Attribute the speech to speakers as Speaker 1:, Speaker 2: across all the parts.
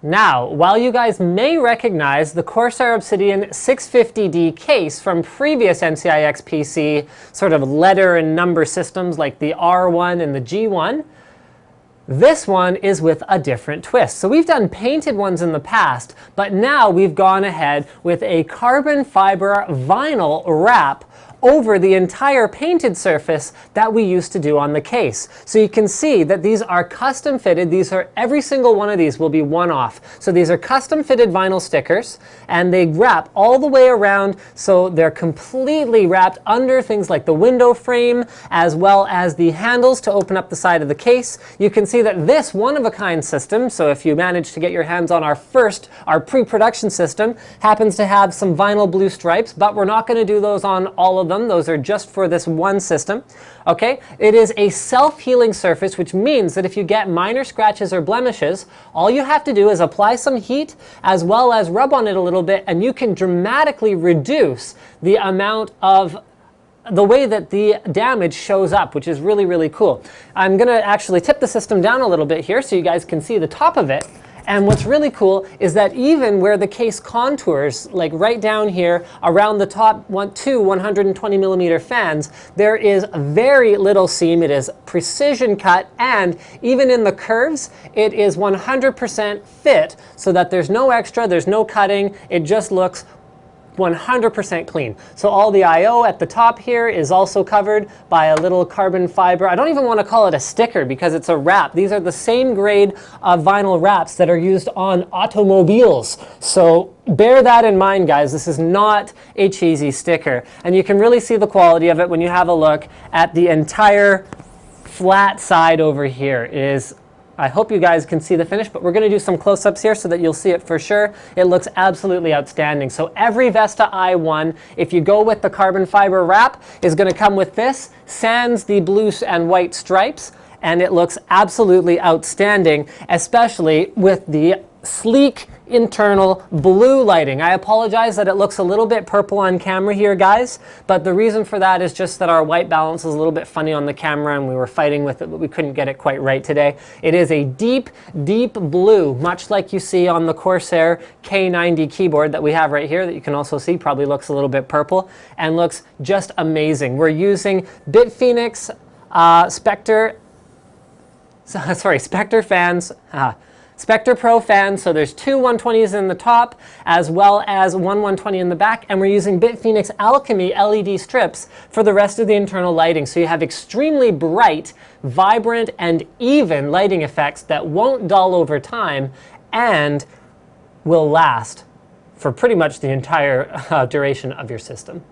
Speaker 1: Now, while you guys may recognize the Corsair Obsidian 650D case from previous NCIX PC sort of letter and number systems like the R1 and the G1, this one is with a different twist. So we've done painted ones in the past, but now we've gone ahead with a carbon fiber vinyl wrap over the entire painted surface that we used to do on the case. So you can see that these are custom fitted. Every single one of these will be one-off. So these are custom fitted vinyl stickers, and they wrap all the way around, so they're completely wrapped under things like the window frame, as well as the handles to open up the side of the case. You can see that this one-of-a-kind system, so if you manage to get your hands on our pre-production system, happens to have some vinyl blue stripes, but we're not going to do those on all of them. Those are just for this one system. Okay, it is a self-healing surface, which means that if you get minor scratches or blemishes, all you have to do is apply some heat as well as rub on it a little bit, and you can dramatically reduce the amount of the way that the damage shows up, which is really, really cool. I'm going to actually tip the system down a little bit here so you guys can see the top of it. And what's really cool is that even where the case contours, like right down here around the top two 120 millimeter fans, there is very little seam. It is precision cut, and even in the curves, it is 100% fit, so that there's no extra, there's no cutting. It just looks 100% clean. So all the I/O at the top here is also covered by a little carbon fiber. I don't even want to call it a sticker because it's a wrap. These are the same grade of vinyl wraps that are used on automobiles. So bear that in mind, guys. This is not a cheesy sticker. And you can really see the quality of it when you have a look at the entire flat side over here. It is, I hope you guys can see the finish, but we're going to do some close-ups here so that you'll see it for sure. It looks absolutely outstanding. So every Vesta i1, if you go with the carbon fiber wrap, is going to come with this, sans the blue and white stripes, and it looks absolutely outstanding, especially with the sleek internal blue lighting. I apologize that it looks a little bit purple on camera here, guys, but the reason for that is just that our white balance is a little bit funny on the camera and we were fighting with it, but we couldn't get it quite right today. It is a deep, deep blue, much like you see on the Corsair K90 keyboard that we have right here that you can also see probably looks a little bit purple and looks just amazing. We're using BitPhoenix Spectre fans, Spectre Pro fans, so there's two 120s in the top as well as one 120 in the back, and we're using BitPhoenix Alchemy LED strips for the rest of the internal lighting. So you have extremely bright, vibrant, and even lighting effects that won't dull over time and will last for pretty much the entire duration of your system.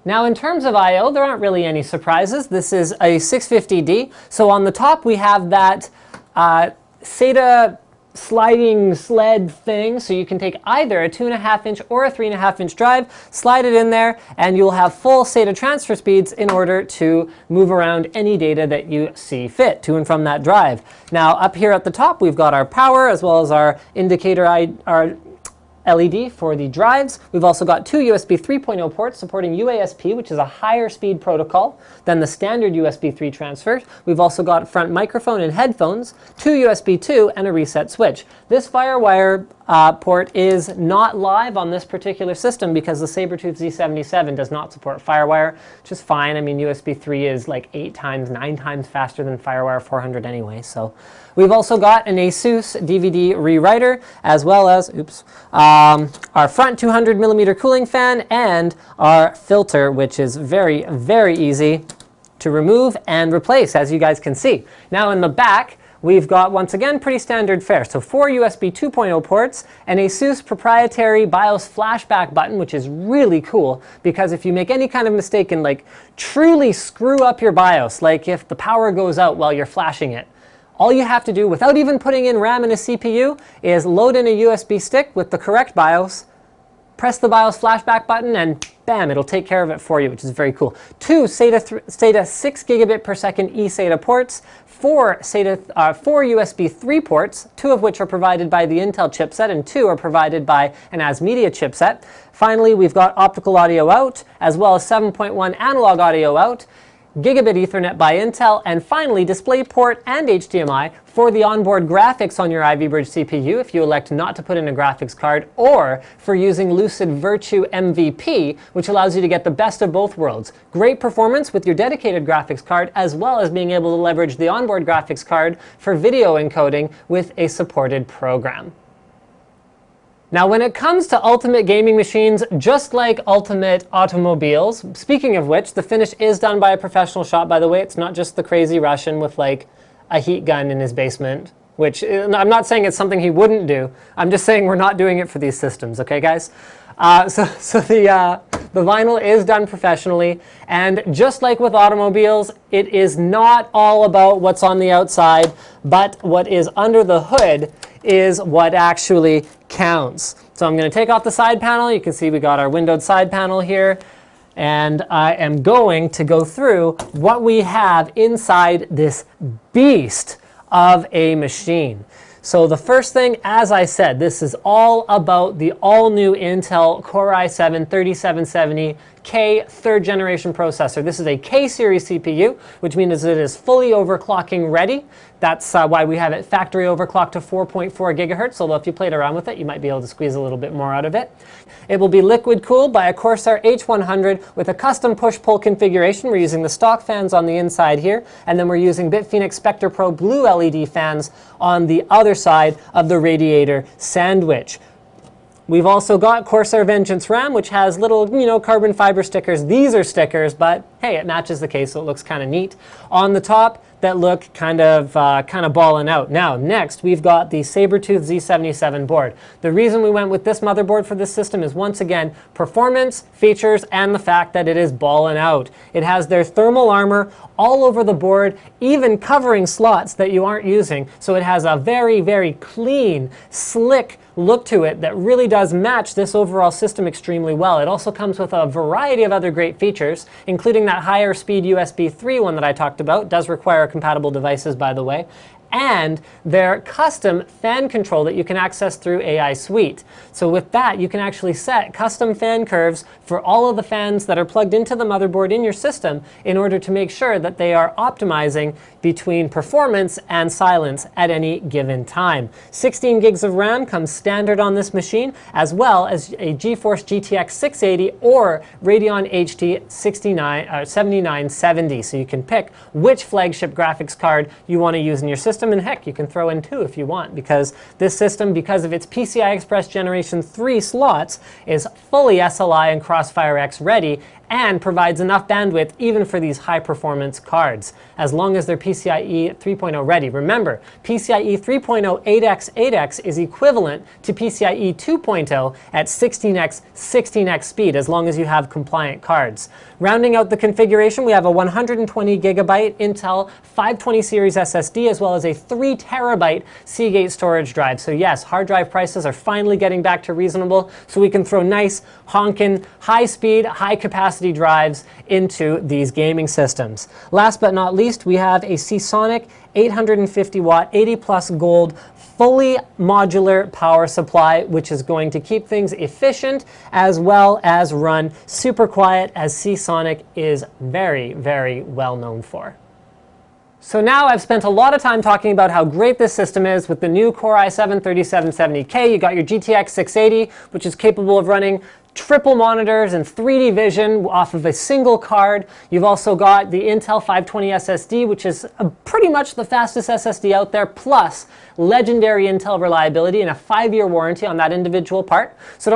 Speaker 1: Now in terms of I/O, there aren't really any surprises. This is a 650D. So on the top we have that SATA sliding sled thing, so you can take either a 2.5 inch or a 3.5 inch drive, slide it in there, and you'll have full SATA transfer speeds in order to move around any data that you see fit to and from that drive. Now up here at the top we've got our power as well as our indicator, our LED for the drives. We've also got two USB 3.0 ports supporting UASP, which is a higher speed protocol than the standard USB 3 transfer. We've also got front microphone and headphones, two USB 2, and a reset switch. This FireWire port is not live on this particular system because the Sabertooth Z77 does not support FireWire, which is fine. I mean, USB 3 is like 9 times faster than FireWire 400 anyway. So we've also got an ASUS DVD rewriter, as well as, our front 200 millimeter cooling fan and our filter, which is very, very easy to remove and replace, as you guys can see. Now in the back, we've got, once again, pretty standard fare. So 4 USB 2.0 ports, an ASUS proprietary BIOS flashback button, which is really cool because if you make any kind of mistake and like truly screw up your BIOS, like if the power goes out while you're flashing it, all you have to do, without even putting in RAM and a CPU, is load in a USB stick with the correct BIOS, press the BIOS flashback button, and bam, it'll take care of it for you, which is very cool. Two SATA 6 gigabit per second eSATA ports, four USB 3 ports, 2 of which are provided by the Intel chipset and 2 are provided by an ASMedia chipset. Finally, we've got optical audio out, as well as 7.1 analog audio out. Gigabit Ethernet by Intel, and finally DisplayPort and HDMI for the onboard graphics on your Ivy Bridge CPU if you elect not to put in a graphics card, or for using Lucid Virtue MVP, which allows you to get the best of both worlds. Great performance with your dedicated graphics card, as well as being able to leverage the onboard graphics card for video encoding with a supported program. Now, when it comes to ultimate gaming machines, just like ultimate automobiles, speaking of which, the finish is done by a professional shop, by the way. It's not just the crazy Russian with like a heat gun in his basement, which I'm not saying it's something he wouldn't do. I'm just saying we're not doing it for these systems, okay, guys? So the vinyl is done professionally, and just like with automobiles, it is not all about what's on the outside, but what is under the hood is what actually counts. So I'm going to take off the side panel. You can see we got our windowed side panel here, and I am going to go through what we have inside this beast of a machine. So the first thing, as I said, this is all about the all-new Intel Core i7-3770K third generation processor. This is a K-series CPU, which means it is fully overclocking ready. That's why we have it factory overclocked to 4.4 gigahertz, although if you played around with it, you might be able to squeeze a little bit more out of it. It will be liquid cooled by a Corsair H100 with a custom push-pull configuration. We're using the stock fans on the inside here, and then we're using BitPhoenix Spectre Pro blue LED fans on the other side of the radiator sandwich. We've also got Corsair Vengeance RAM, which has little, carbon fiber stickers. These are stickers, but hey, it matches the case, so it looks kind of neat. On the top, that look kind of balling out. Now, next, we've got the Sabertooth Z77 board. The reason we went with this motherboard for this system is, once again, performance, features, and the fact that it is balling out. It has their thermal armor all over the board, even covering slots that you aren't using. So it has a very, very clean, slick look to it that really does match this overall system extremely well. It also comes with a variety of other great features, including that higher speed USB 3 one that I talked about. It does require compatible devices, by the way, and their custom fan control that you can access through AI Suite. So with that, you can actually set custom fan curves for all of the fans that are plugged into the motherboard in your system in order to make sure that they are optimizing between performance and silence at any given time. 16 gigs of RAM comes standard on this machine, as well as a GeForce GTX 680 or Radeon HD 7970. So you can pick which flagship graphics card you want to use in your system. And heck, you can throw in 2 if you want, because this system, because of its PCI Express Generation 3 slots, is fully SLI and Crossfire X ready and provides enough bandwidth even for these high-performance cards, as long as they're PCIe 3.0 ready. Remember, PCIe 3.0 8x8x is equivalent to PCIe 2.0 at 16x speed, as long as you have compliant cards. Rounding out the configuration, we have a 120 gigabyte Intel 520 series SSD, as well as a 3 terabyte Seagate storage drive. So yes, hard drive prices are finally getting back to reasonable, so we can throw nice, honkin', high-speed, high-capacity drives into these gaming systems. Last but not least, we have a Seasonic 850 watt 80 plus gold fully modular power supply, which is going to keep things efficient as well as run super quiet, as Seasonic is very, very well known for. So now I've spent a lot of time talking about how great this system is with the new Core i7-3770K. You got your GTX 680, which is capable of running triple monitors and 3D vision off of a single card. You've also got the Intel 520 SSD, which is pretty much the fastest SSD out there, plus legendary Intel reliability and a 5-year warranty on that individual part. So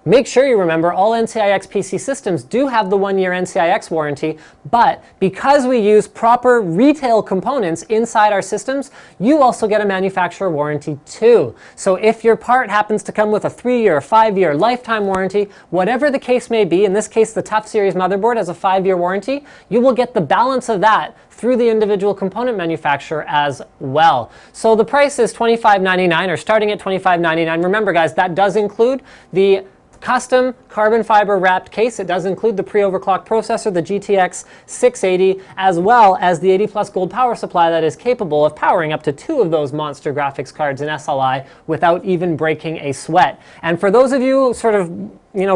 Speaker 1: make sure you remember all NCIX PC systems do have the 1-year NCIX warranty, but because we use proper retail components inside our systems, you also get a manufacturer warranty too. So if your part happens to come with a 3-year, 5-year lifetime warranty, whatever the case may be, in this case the TUF series motherboard has a 5-year warranty, you will get the balance of that through the individual component manufacturer as well. So the price is $25.99, or starting at $25.99. Remember guys, that does include the custom carbon fiber wrapped case. It does include the pre-overclocked processor, the GTX 680, as well as the 80 plus gold power supply that is capable of powering up to 2 of those monster graphics cards in SLI without even breaking a sweat. And for those of you sort of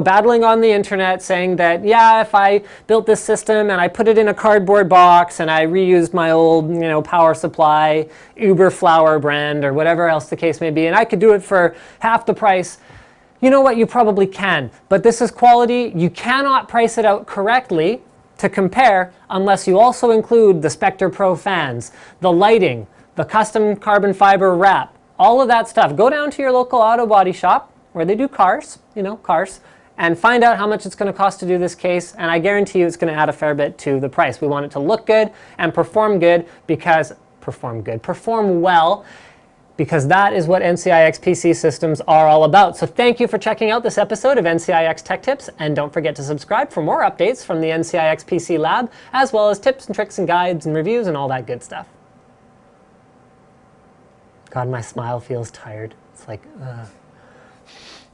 Speaker 1: battling on the internet saying that, yeah, if I built this system and I put it in a cardboard box and I reused my old, power supply, Uberflower brand or whatever else the case may be, and I could do it for half the price, you know what, you probably can. But this is quality. You cannot price it out correctly to compare unless you also include the Spectre Pro fans, the lighting, the custom carbon fiber wrap, all of that stuff. Go down to your local auto body shop where they do cars, cars, and find out how much it's going to cost to do this case, and I guarantee you it's going to add a fair bit to the price. We want it to look good and perform well, because that is what NCIX PC systems are all about. So thank you for checking out this episode of NCIX Tech Tips, and don't forget to subscribe for more updates from the NCIX PC Lab, as well as tips and tricks and guides and reviews and all that good stuff. God, my smile feels tired. It's like, ugh.